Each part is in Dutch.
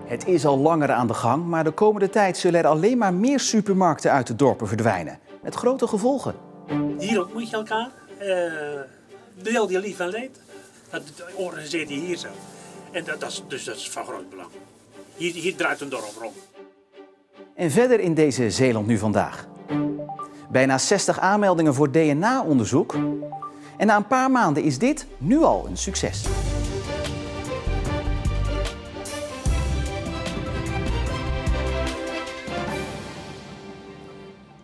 Het is al langer aan de gang, maar de komende tijd zullen er alleen maar meer supermarkten uit de dorpen verdwijnen. Met grote gevolgen. Hier ontmoet je elkaar, deel je lief en leed. Dat organiseert je hier zo. En dat is van groot belang. Hier draait een dorp rond. En verder in deze Zeeland nu vandaag. Bijna 60 aanmeldingen voor DNA-onderzoek. En na een paar maanden is dit nu al een succes.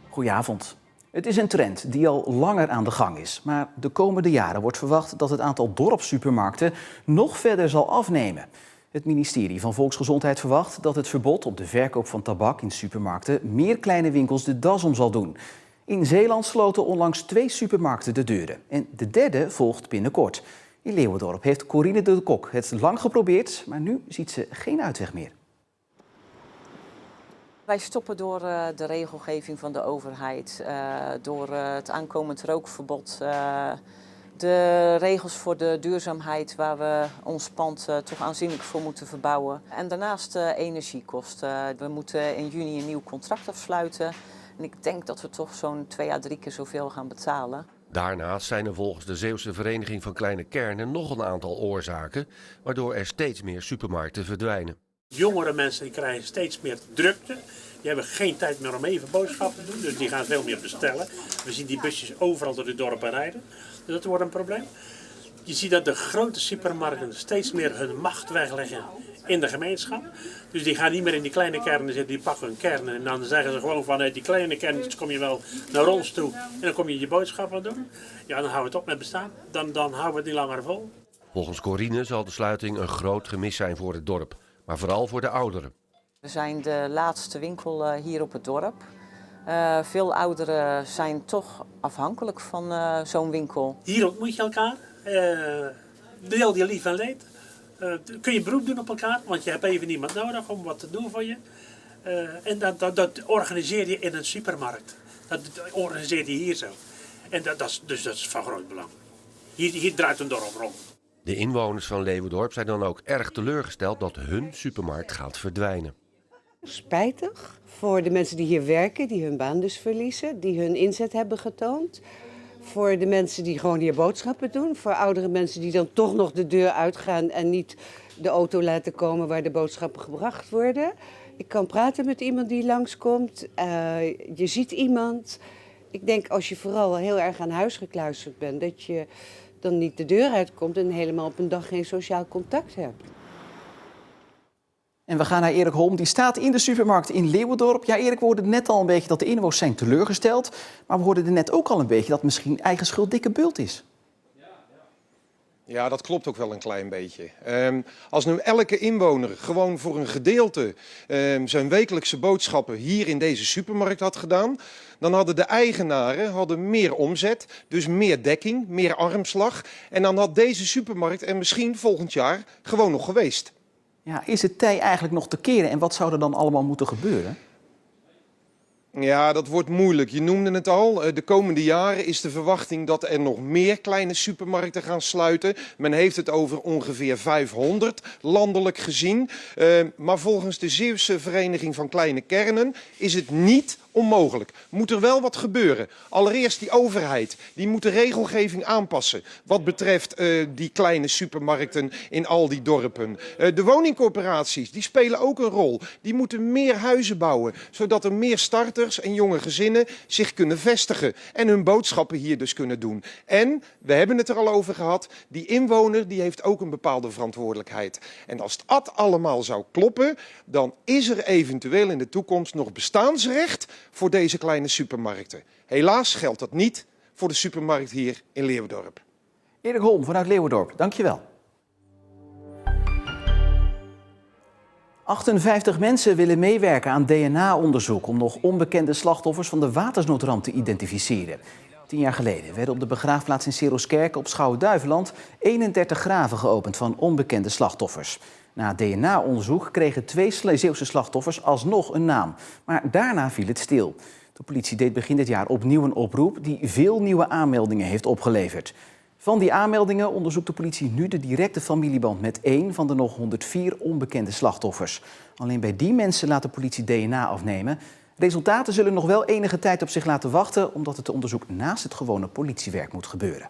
Goedenavond. Het is een trend die al langer aan de gang is. Maar de komende jaren wordt verwacht dat het aantal dorpssupermarkten nog verder zal afnemen. Het ministerie van Volksgezondheid verwacht dat het verbod op de verkoop van tabak in supermarkten meer kleine winkels de das om zal doen. In Zeeland sloten onlangs 2 supermarkten de deuren. En de derde volgt binnenkort. In Leeuwendorp heeft Corine de Kok het lang geprobeerd, maar nu ziet ze geen uitweg meer. Wij stoppen door de regelgeving van de overheid, door het aankomend rookverbod, de regels voor de duurzaamheid waar we ons pand toch aanzienlijk voor moeten verbouwen. En daarnaast energiekosten. We moeten in juni een nieuw contract afsluiten en ik denk dat we toch zo'n 2 à 3 keer zoveel gaan betalen. Daarnaast zijn er volgens de Zeeuwse Vereniging van Kleine Kernen nog een aantal oorzaken, waardoor er steeds meer supermarkten verdwijnen. Jongere mensen die krijgen steeds meer drukte. Die hebben geen tijd meer om even boodschappen te doen, dus die gaan veel meer bestellen. We zien die busjes overal door de dorpen rijden, dus dat wordt een probleem. Je ziet dat de grote supermarkten steeds meer hun macht wegleggen in de gemeenschap. Dus die gaan niet meer in die kleine kernen zitten, die pakken hun kernen en dan zeggen ze gewoon van die kleine kernen kom je wel naar ons toe en dan kom je je boodschappen doen. Ja, dan houden we het op met bestaan, dan houden we het niet langer vol. Volgens Corine zal de sluiting een groot gemis zijn voor het dorp, maar vooral voor de ouderen. We zijn de laatste winkel hier op het dorp. Veel ouderen zijn toch afhankelijk van zo'n winkel. Hier ontmoet je elkaar, deel je lief en leed. Kun je beroep doen op elkaar, want je hebt even niemand nodig om wat te doen voor je. En dat organiseer je in een supermarkt. Dat organiseer je hier zo. En dat is van groot belang. Hier draait een dorp rond. De inwoners van Leeuwendorp zijn dan ook erg teleurgesteld dat hun supermarkt gaat verdwijnen. Spijtig voor de mensen die hier werken, die hun baan dus verliezen, die hun inzet hebben getoond. Voor de mensen die gewoon hier boodschappen doen. Voor oudere mensen die dan toch nog de deur uitgaan en niet de auto laten komen waar de boodschappen gebracht worden. Ik kan praten met iemand die langskomt. Je ziet iemand. Ik denk als je vooral heel erg aan huis gekluisterd bent, dat je dan niet de deur uitkomt en helemaal op een dag geen sociaal contact hebt. En we gaan naar Erik Holm, die staat in de supermarkt in Leeuwendorp. Ja, Erik, we hoorden net al een beetje dat de inwoners zijn teleurgesteld. Maar we hoorden er net ook al een beetje dat misschien eigen schuld dikke bult is. Ja, dat klopt ook wel een klein beetje. Als nu elke inwoner gewoon voor een gedeelte zijn wekelijkse boodschappen hier in deze supermarkt had gedaan, dan hadden de eigenaren meer omzet, dus meer dekking, meer armslag. En dan had deze supermarkt er misschien volgend jaar gewoon nog geweest. Ja, is het tij eigenlijk nog te keren en wat zou er dan allemaal moeten gebeuren? Ja, dat wordt moeilijk. Je noemde het al. De komende jaren is de verwachting dat er nog meer kleine supermarkten gaan sluiten. Men heeft het over ongeveer 500, landelijk gezien. Maar volgens de Zeeuwse Vereniging van Kleine Kernen is het niet onmogelijk. Moet er wel wat gebeuren. Allereerst die overheid. Die moet de regelgeving aanpassen. Wat betreft die kleine supermarkten in al die dorpen. De woningcorporaties, die spelen ook een rol. Die moeten meer huizen bouwen. Zodat er meer starters en jonge gezinnen zich kunnen vestigen. En hun boodschappen hier dus kunnen doen. En, we hebben het er al over gehad, die inwoner die heeft ook een bepaalde verantwoordelijkheid. En als dat allemaal zou kloppen, dan is er eventueel in de toekomst nog bestaansrecht voor deze kleine supermarkten. Helaas geldt dat niet voor de supermarkt hier in Leeuwendorp. Erik Holm vanuit Leeuwendorp, dankjewel. 58 mensen willen meewerken aan DNA-onderzoek om nog onbekende slachtoffers van de watersnoodramp te identificeren. 10 jaar geleden werden op de begraafplaats in Seroskerke op Schouwen-Duiveland 31 graven geopend van onbekende slachtoffers. Na DNA-onderzoek kregen 2 Zeeuwse slachtoffers alsnog een naam. Maar daarna viel het stil. De politie deed begin dit jaar opnieuw een oproep die veel nieuwe aanmeldingen heeft opgeleverd. Van die aanmeldingen onderzoekt de politie nu de directe familieband met 1 van de nog 104 onbekende slachtoffers. Alleen bij die mensen laat de politie DNA afnemen. Resultaten zullen nog wel enige tijd op zich laten wachten, omdat het onderzoek naast het gewone politiewerk moet gebeuren.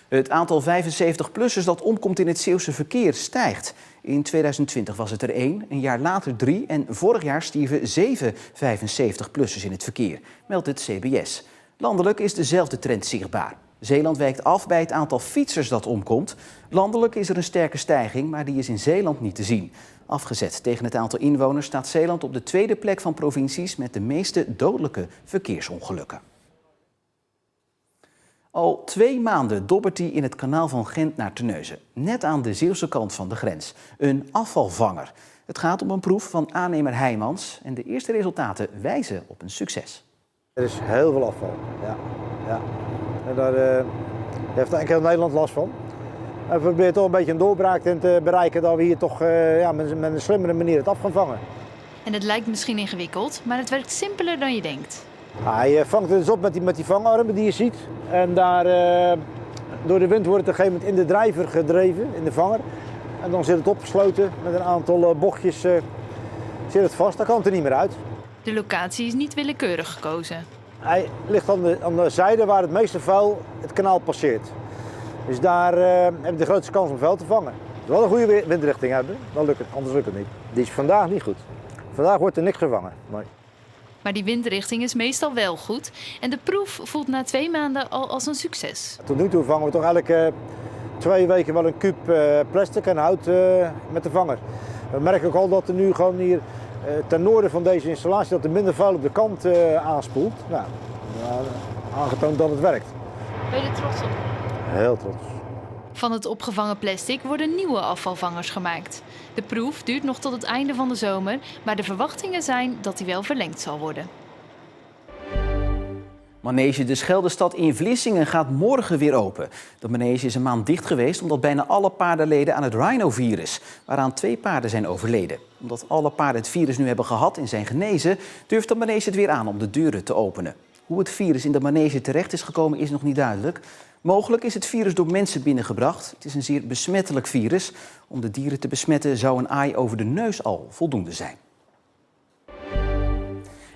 Het aantal 75-plussers dat omkomt in het Zeeuwse verkeer stijgt. In 2020 was het er 1, een jaar later 3 en vorig jaar stierven 7 75-plussers in het verkeer, meldt het CBS. Landelijk is dezelfde trend zichtbaar. Zeeland wijkt af bij het aantal fietsers dat omkomt. Landelijk is er een sterke stijging, maar die is in Zeeland niet te zien. Afgezet tegen het aantal inwoners staat Zeeland op de tweede plek van provincies met de meeste dodelijke verkeersongelukken. Al 2 maanden dobbert hij in het kanaal van Gent naar Terneuzen, net aan de Zeeuwse kant van de grens. Een afvalvanger. Het gaat om een proef van aannemer Heijmans en de eerste resultaten wijzen op een succes. Er is heel veel afval, ja. En daar heeft eigenlijk heel Nederland last van. En we proberen toch een beetje een doorbraak in te bereiken dat we hier toch met een slimmere manier het af gaan vangen. En het lijkt misschien ingewikkeld, maar het werkt simpeler dan je denkt. Je vangt het dus op met die vangarmen die je ziet. En daar, door de wind wordt het op een gegeven moment in de drijver gedreven, in de vanger. En dan zit het opgesloten met een aantal bochtjes zit het vast, dan kan het er niet meer uit. De locatie is niet willekeurig gekozen. Hij ligt aan de zijde waar het meeste vuil het kanaal passeert. Dus daar heb je de grootste kans om vuil te vangen. Dus wel een goede windrichting hebben, dan lukt het, anders lukt het niet. Die is vandaag niet goed. Vandaag wordt er niks gevangen. Nee. Maar die windrichting is meestal wel goed en de proef voelt na 2 maanden al als een succes. Tot nu toe vangen we toch elke 2 weken wel een kuub plastic en hout met de vanger. We merken ook al dat er nu gewoon hier ten noorden van deze installatie dat er minder vuil op de kant aanspoelt. Nou, aangetoond dat het werkt. Ben je er trots op? Heel trots. Van het opgevangen plastic worden nieuwe afvalvangers gemaakt. De proef duurt nog tot het einde van de zomer, maar de verwachtingen zijn dat die wel verlengd zal worden. Manege de Scheldestad in Vlissingen gaat morgen weer open. De manege is een maand dicht geweest omdat bijna alle paarden leden aan het rhinovirus, waaraan 2 paarden zijn overleden. Omdat alle paarden het virus nu hebben gehad en zijn genezen, durft de manege het weer aan om de deuren te openen. Hoe het virus in de manege terecht is gekomen is nog niet duidelijk. Mogelijk is het virus door mensen binnengebracht. Het is een zeer besmettelijk virus. Om de dieren te besmetten zou een aai over de neus al voldoende zijn.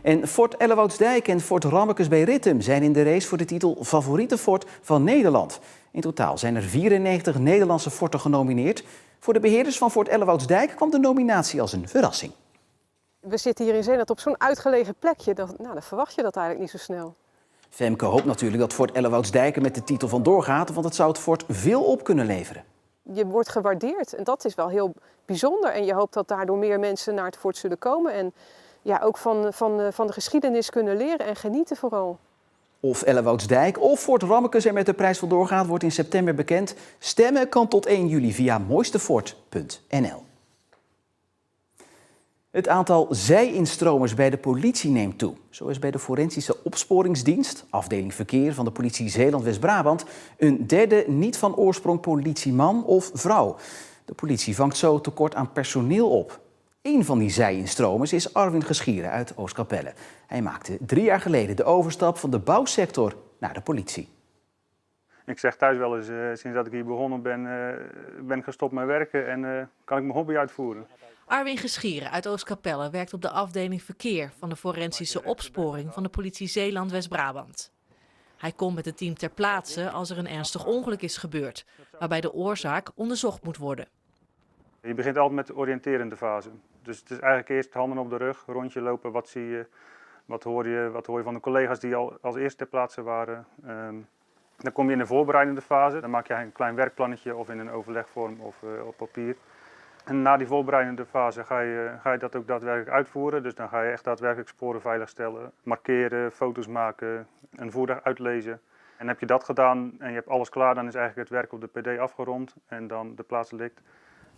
En Fort Ellewoudzdijk en Fort Rammekes bij Rittem zijn in de race voor de titel Favoriete Fort van Nederland. In totaal zijn er 94 Nederlandse forten genomineerd. Voor de beheerders van Fort Ellewoudzdijk kwam de nominatie als een verrassing. We zitten hier in Zeeland op zo'n uitgelegen plekje, dan verwacht je dat eigenlijk niet zo snel. Femke hoopt natuurlijk dat Fort Ellewoudzdijk er met de titel vandoor gaat, want het zou het fort veel op kunnen leveren. Je wordt gewaardeerd en dat is wel heel bijzonder. En je hoopt dat daardoor meer mensen naar het fort zullen komen. En ja, ook van de geschiedenis kunnen leren en genieten vooral. Of Ellewoudzdijk of Fort Rammekes er met de prijs vandoor gaat, wordt in september bekend. Stemmen kan tot 1 juli via mooistefort.nl. Het aantal zij-instromers bij de politie neemt toe. Zo is bij de Forensische Opsporingsdienst, afdeling verkeer van de politie Zeeland-West-Brabant, een derde niet van oorsprong politieman of vrouw. De politie vangt zo tekort aan personeel op. Eén van die zij-instromers is Arwin Geschieren uit Oostkapelle. Hij maakte 3 jaar geleden de overstap van de bouwsector naar de politie. Ik zeg thuis wel eens, sinds dat ik hier begonnen ben, ben ik gestopt met werken en kan ik mijn hobby uitvoeren. Arwin Geschieren uit Oostkapelle werkt op de afdeling verkeer van de Forensische Opsporing van de politie Zeeland-West-Brabant. Hij komt met het team ter plaatse als er een ernstig ongeluk is gebeurd, waarbij de oorzaak onderzocht moet worden. Je begint altijd met de oriënterende fase. Dus het is eigenlijk eerst handen op de rug, rondje lopen, wat zie je, wat hoor je van de collega's die al als eerste ter plaatse waren. Dan kom je in de voorbereidende fase, dan maak je een klein werkplannetje of in een overlegvorm of op papier. En na die voorbereidende fase ga je dat ook daadwerkelijk uitvoeren. Dus dan ga je echt daadwerkelijk sporen veiligstellen, markeren, foto's maken, een voertuig uitlezen. En heb je dat gedaan en je hebt alles klaar, dan is eigenlijk het werk op de PD afgerond en dan de plaatsdelict.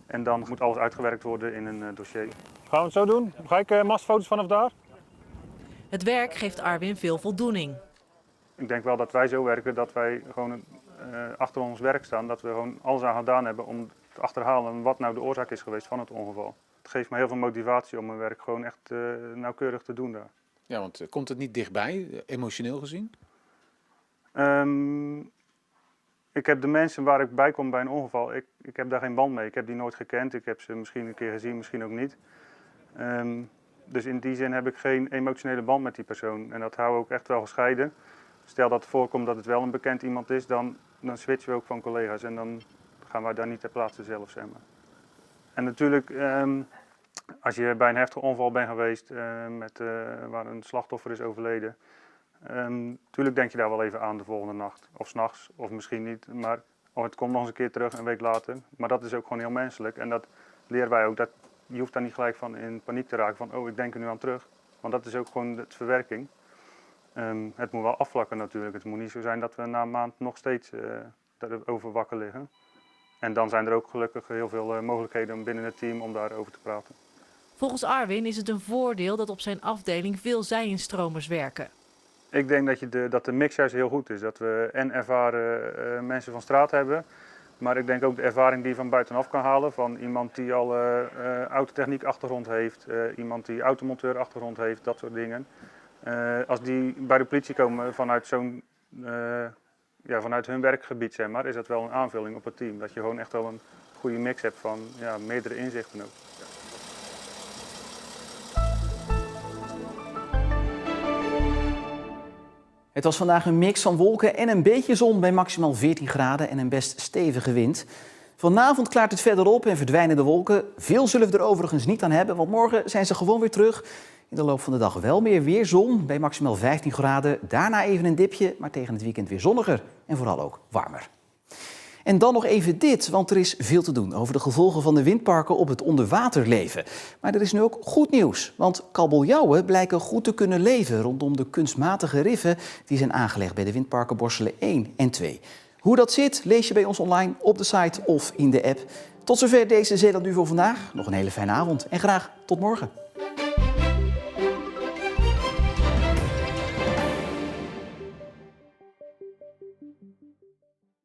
En dan moet alles uitgewerkt worden in een dossier. Gaan we het zo doen? Ga ik mastfoto's vanaf daar? Het werk geeft Arwin veel voldoening. Ik denk wel dat wij zo werken dat wij gewoon achter ons werk staan. Dat we gewoon alles aan gedaan hebben om te achterhalen wat nou de oorzaak is geweest van het ongeval. Het geeft me heel veel motivatie om mijn werk gewoon echt nauwkeurig te doen daar. Ja, want komt het niet dichtbij, emotioneel gezien? Ik heb de mensen waar ik bij kom bij een ongeval, ik heb daar geen band mee. Ik heb die nooit gekend. Ik heb ze misschien een keer gezien, misschien ook niet. Dus in die zin heb ik geen emotionele band met die persoon. En dat houden we ook echt wel gescheiden. Stel dat het voorkomt dat het wel een bekend iemand is, dan switchen we ook van collega's. En dan gaan wij daar niet ter plaatse zelf, zeg maar. En natuurlijk, als je bij een heftige ongeval bent geweest waar een slachtoffer is overleden. Natuurlijk denk je daar wel even aan de volgende nacht. Of 's nachts, of misschien niet. Maar het komt nog eens een keer terug, een week later. Maar dat is ook gewoon heel menselijk. En dat leren wij ook. Je hoeft daar niet gelijk van in paniek te raken van, oh, ik denk er nu aan terug. Want dat is ook gewoon de verwerking. Het moet wel afvlakken natuurlijk. Het moet niet zo zijn dat we na een maand nog steeds daarover wakker liggen. En dan zijn er ook gelukkig heel veel mogelijkheden binnen het team om daarover te praten. Volgens Arwin is het een voordeel dat op zijn afdeling veel zij-instromers werken. Ik denk dat de mix juist heel goed is. Dat we ervaren mensen van straat hebben. Maar ik denk ook de ervaring die je van buitenaf kan halen. Van iemand die al autotechniek achtergrond heeft. Iemand die automonteur achtergrond heeft. Dat soort dingen. Als die bij de politie komen vanuit vanuit hun werkgebied, zeg maar, is dat wel een aanvulling op het team. Dat je gewoon echt wel een goede mix hebt van meerdere inzichten ook. Het was vandaag een mix van wolken en een beetje zon bij maximaal 14 graden en een best stevige wind. Vanavond klaart het verder op en verdwijnen de wolken. Veel zullen we er overigens niet aan hebben, want morgen zijn ze gewoon weer terug. In de loop van de dag wel weer zon bij maximaal 15 graden. Daarna even een dipje, maar tegen het weekend weer zonniger en vooral ook warmer. En dan nog even dit, want er is veel te doen over de gevolgen van de windparken op het onderwaterleven. Maar er is nu ook goed nieuws, want kabeljauwen blijken goed te kunnen leven rondom de kunstmatige riffen die zijn aangelegd bij de windparken Borselen 1 en 2. Hoe dat zit, lees je bij ons online op de site of in de app. Tot zover deze Zeeland Nu voor vandaag. Nog een hele fijne avond en graag tot morgen.